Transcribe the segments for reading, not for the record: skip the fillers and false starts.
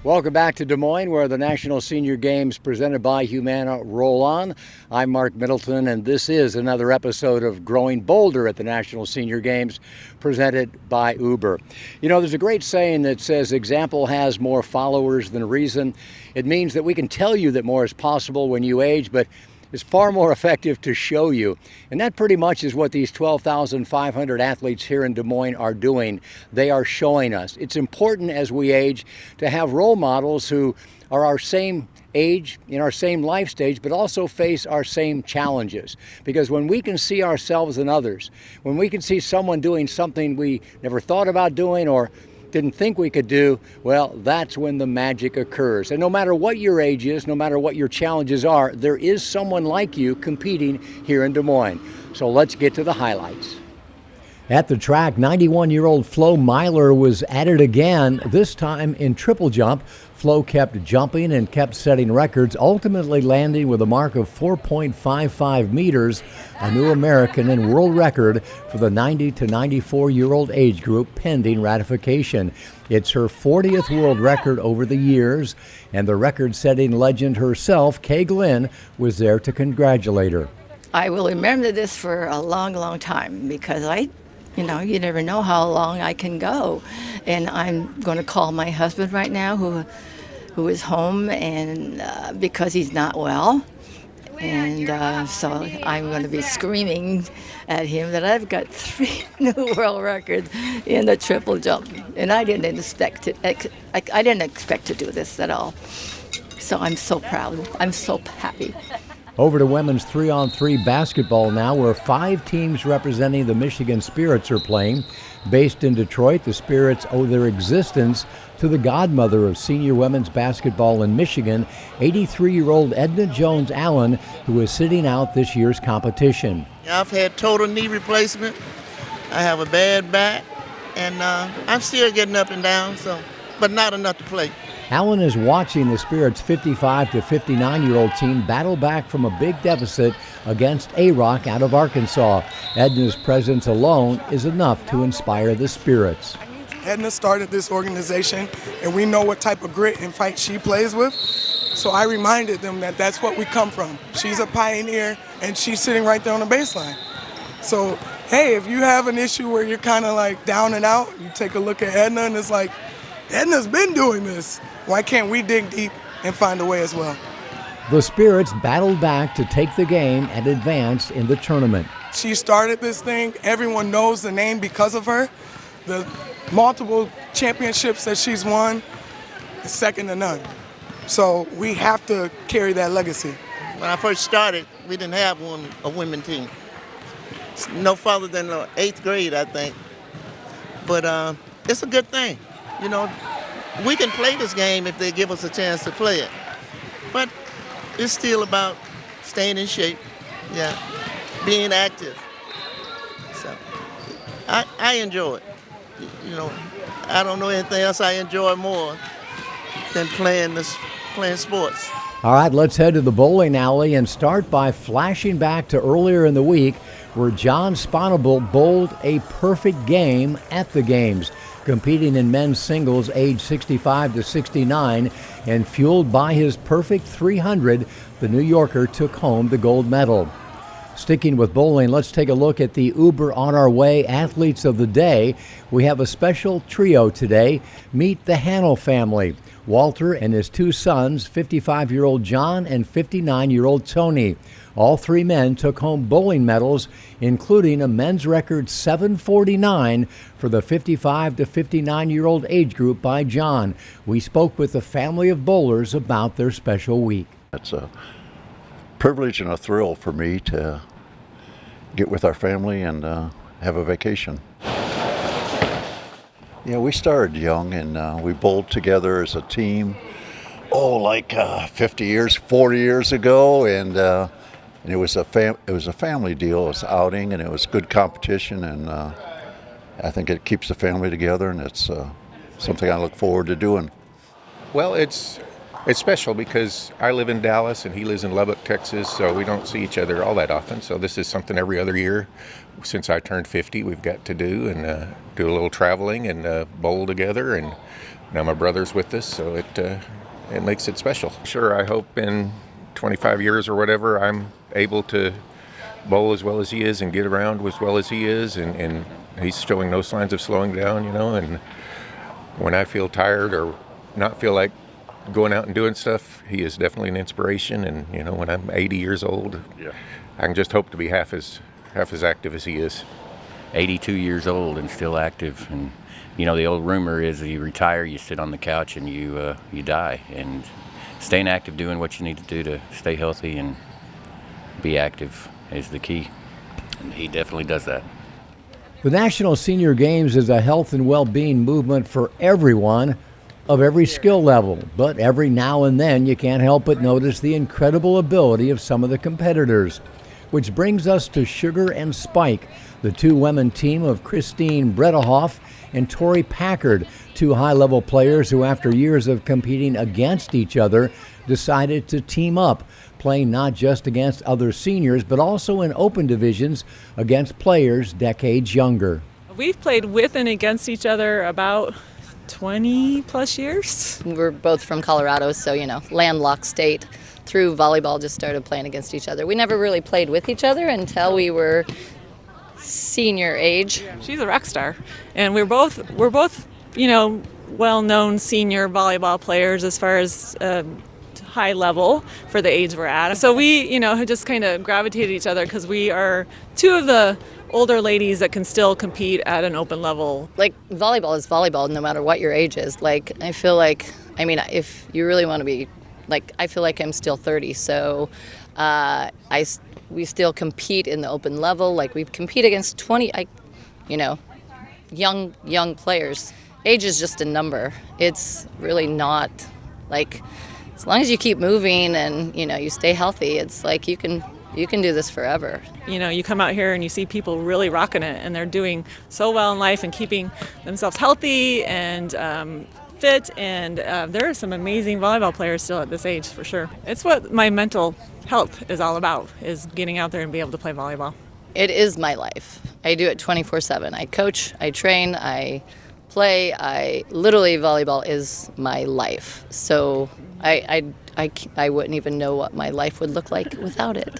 Welcome back to Des Moines, where the National Senior Games presented by Humana roll on. I'm Mark Middleton, and this is another episode of Growing Bolder at the National Senior Games presented by Uber. You know, there's a great saying that says example has more followers than reason. It means that we can tell you that more is possible when you age, but it's far more effective to show you. And that pretty much is what these 12,500 athletes here in Des Moines are doing. They are showing us. It's important as we age to have role models who are our same age, in our same life stage, but also face our same challenges. Because when we can see ourselves in others, when we can see someone doing something we never thought about doing or didn't think we could do, well, that's when the magic occurs. And no matter what your age is, no matter what your challenges are, there is someone like you competing here in Des Moines. So let's get to the highlights. At the track, 91-year-old Flo Miler was at it again, this time in triple jump. Flo kept jumping and kept setting records, ultimately landing with a mark of 4.55 meters, a new American and world record for the 90 to 94-year-old age group pending ratification. It's her 40th world record over the years, and the record-setting legend herself, Kay Glenn, was there to congratulate her. I will remember this for a long, long time because you never know how long I can go. And I'm going to call my husband right now who is home and because he's not well. And so I'm going to be screaming at him that I've got 3 new world records in the triple jump. And I didn't expect to do this at all. So I'm so proud. I'm so happy. Over to women's 3-on-3 basketball now, where 5 teams representing the Michigan Spirits are playing. Based in Detroit, the Spirits owe their existence to the godmother of senior women's basketball in Michigan, 83-year-old Edna Jones Allen, who is sitting out this year's competition. I've had total knee replacement. I have a bad back, and I'm still getting up and down, but not enough to play. Allen is watching the Spirits' 55 to 59-year-old team battle back from a big deficit against A-Rock out of Arkansas. Edna's presence alone is enough to inspire the Spirits. Edna started this organization, and we know what type of grit and fight she plays with. So I reminded them that that's what we come from. She's a pioneer, and she's sitting right there on the baseline. So, hey, if you have an issue where you're kind of like down and out, you take a look at Edna, and it's like, Edna's been doing this. Why can't we dig deep and find a way as well? The Spirits battled back to take the game and advance in the tournament. She started this thing. Everyone knows the name because of her. The multiple championships that she's won is second to none. So we have to carry that legacy. When I first started, we didn't have a women team. It's no further than the 8th grade, I think. But it's a good thing. You know, we can play this game if they give us a chance to play it. But it's still about staying in shape, being active. So I enjoy it. You know, I don't know anything else I enjoy more than playing sports. All right, let's head to the bowling alley and start by flashing back to earlier in the week where John Sponable bowled a perfect game at the games, competing in men's singles age 65 to 69, and fueled by his perfect 300, the New Yorker took home the gold medal. Sticking with bowling, let's take a look at the Uber on our way athletes of the day. We have a special trio today. Meet the Hanel family. Walter and his 2 sons, 55-year-old John and 59-year-old Tony. All 3 men took home bowling medals, including a men's record 749 for the 55 to 59-year-old age group by John. We spoke with the family of bowlers about their special week. It's a privilege and a thrill for me to get with our family and have a vacation. Yeah, we started young and we bowled together as a team, 40 years ago, and it was a family deal. It was outing and it was good competition, and I think it keeps the family together, and it's something I look forward to doing. Well, it's special because I live in Dallas and he lives in Lubbock, Texas, so we don't see each other all that often. So this is something every other year since I turned 50 we've got to do, and do a little traveling and bowl together and Now my brother's with us, so it makes it special. Sure, I hope in 25 years or whatever I'm able to bowl as well as he is and get around as well as he is, and he's showing no signs of slowing down, and when I feel tired or not feel like going out and doing stuff, he is definitely an inspiration. And when I'm 80 years old, I can just hope to be half as active as he is. 82 years old and still active. And the old rumor is that you retire, you sit on the couch, and you die. And staying active, doing what you need to do to stay healthy and be active is the key. And he definitely does that. The National Senior Games is a health and well-being movement for everyone of every skill level, but every now and then you can't help but notice the incredible ability of some of the competitors. Which brings us to Sugar and Spike, the two women team of Christine Bredehoff and Tori Packard, two high-level players who, after years of competing against each other, decided to team up, playing not just against other seniors, but also in open divisions against players decades younger. We've played with and against each other about 20 plus years. We're both from Colorado, so landlocked state. Through volleyball, just started playing against each other. We never really played with each other until we were senior age. She's a rock star, and we're both well-known senior volleyball players as far as high level for the age we're at. So we just kind of gravitated each other because we are two of the older ladies that can still compete at an open level. Like, volleyball is volleyball no matter what your age is. Like, I feel like, if you really want to be, I feel like I'm still 30, so we still compete in the open level. Like, we compete against 20, young players. Age is just a number. It's really not, as long as you keep moving and, you stay healthy, it's like you can do this forever. You come out here and you see people really rocking it, and they're doing so well in life and keeping themselves healthy and fit, and there are some amazing volleyball players still at this age, for sure. It's what my mental health is all about, is getting out there and be able to play volleyball. It is my life. I do it 24/7. I coach, I train, I play. Literally, volleyball is my life. So I wouldn't even know what my life would look like without it.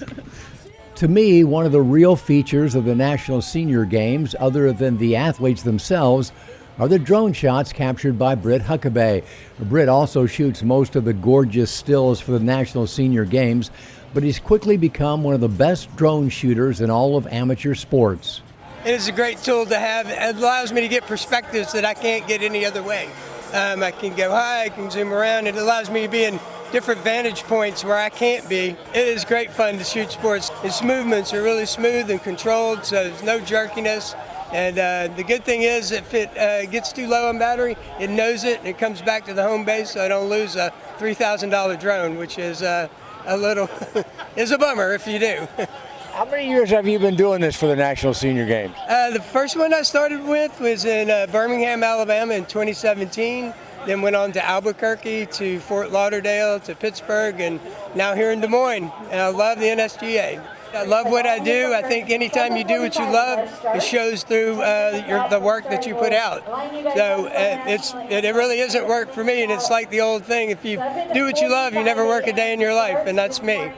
To me, one of the real features of the National Senior Games, other than the athletes themselves, are the drone shots captured by Britt Huckabee. Britt also shoots most of the gorgeous stills for the National Senior Games, but he's quickly become one of the best drone shooters in all of amateur sports. It is a great tool to have. It allows me to get perspectives that I can't get any other way. I can go high, I can zoom around. It allows me to be in different vantage points where I can't be. It is great fun to shoot sports. Its movements are really smooth and controlled, so there's no jerkiness. And the good thing is, if it gets too low on battery, it knows it and it comes back to the home base, so I don't lose a $3,000 drone, which is a little is a bummer if you do. How many years have you been doing this for the National Senior Games? The first one I started with was in Birmingham, Alabama in 2017. Then went on to Albuquerque, to Fort Lauderdale, to Pittsburgh, and now here in Des Moines. And I love the NSGA. I love what I do. I think anytime you do what you love, it shows through the work that you put out. So it really isn't work for me, and it's like the old thing, if you do what you love, you never work a day in your life, and that's me.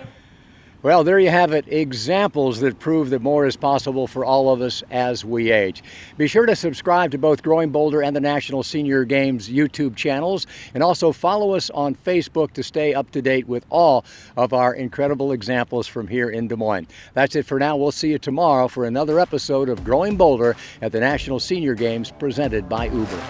Well, there you have it, examples that prove that more is possible for all of us as we age. Be sure to subscribe to both Growing Bolder and the National Senior Games YouTube channels, and also follow us on Facebook to stay up to date with all of our incredible examples from here in Des Moines. That's it for now. We'll see you tomorrow for another episode of Growing Bolder at the National Senior Games presented by Uber.